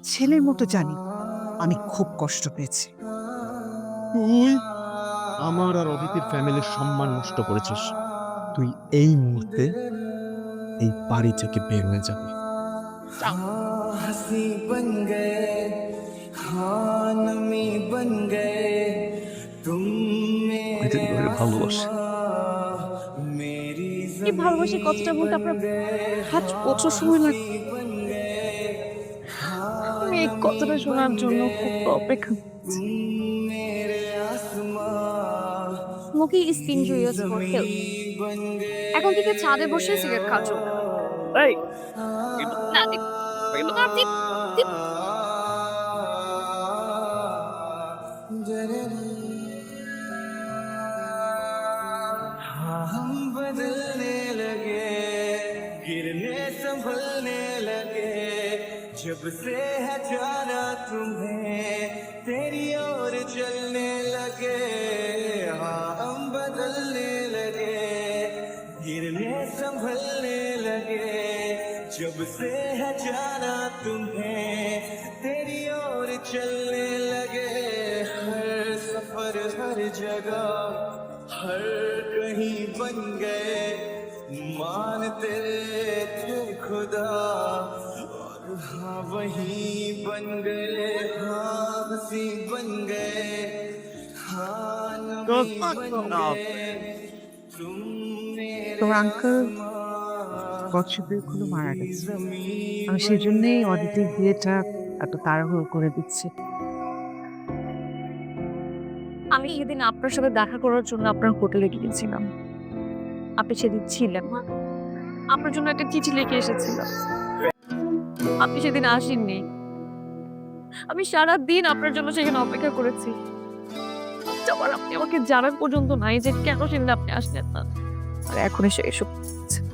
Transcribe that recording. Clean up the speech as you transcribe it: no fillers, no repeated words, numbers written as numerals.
ছেলের মতো জানি আমি খুব কষ্ট পেয়েছি। তুই আমার আর অদিতির ফ্যামিলির সম্মান নষ্ট করেছিস। তুই এই মুহূর্তে এই বাড়ি থেকে বের হয়ে যাবি। हंसी बन गए हाँ नमी बन गए तुम অদিতি मेरे তোকে ভালোবাসি। आसमां मेरी এই ज़मीं ভালোবাসার কথাটা বলতে बन আপনার गए ৫ বছর সময় লাগবে। हंसी बन गए हाँ আমি এই नमी কথাটা बन শোনার জন্য খুব गए অপেক্ষা तुम করছি। मेरे आसमां স্মোকিং ইজ मेरी ইনজুরিয়াস ফর হেলথ। ज़मीं बन এখন থেকে ছাদে गए বসে সিগারেট খাওয়া চলবে না। এই এগুলো না দিপ, এগুলো না দিপ, দিপ। हाँ हम बदलने लगे गिरने संभलने लगे जब से है जाना तुम्हें तेरी ओर चलने लगे हाँ हम बदलने लगे गिरने संभलने लगे जब से है जाना तुम्हें तेरी ओर चलने लगे हर सफर हर जगह हर कहीं बन गए मानते थे खुदा और हाँ वही बन गए हाँ हंसी बन गए हाँ नमी बन गए तुम मेरे তোমার আঙ্কেল आसमां বছরের কোনো মারা मेरी গেছে। ज़मीं আমি बन সেজন্যই অদিতির गए বিয়েটা এত তাড়াহুড়ো করে দিচ্ছি। আমি সেদিন আপনার সাথে দেখা করার জন্য আপনার হোটেলে গিয়েছিলাম। আপনি সেদিন ছিলেন না। আপনার জন্য একটা চিঠি লিখে এসেছিলাম। আপনি সেদিন আসেননি। আমি সারাদিন আপনার জন্য সেখানে অপেক্ষা করেছি। আবার আপনি আমাকে জানার পর্যন্ত নাই যে কেন সেদিন আপনি আসলেন না। আর এখন এসে এসব করছেন।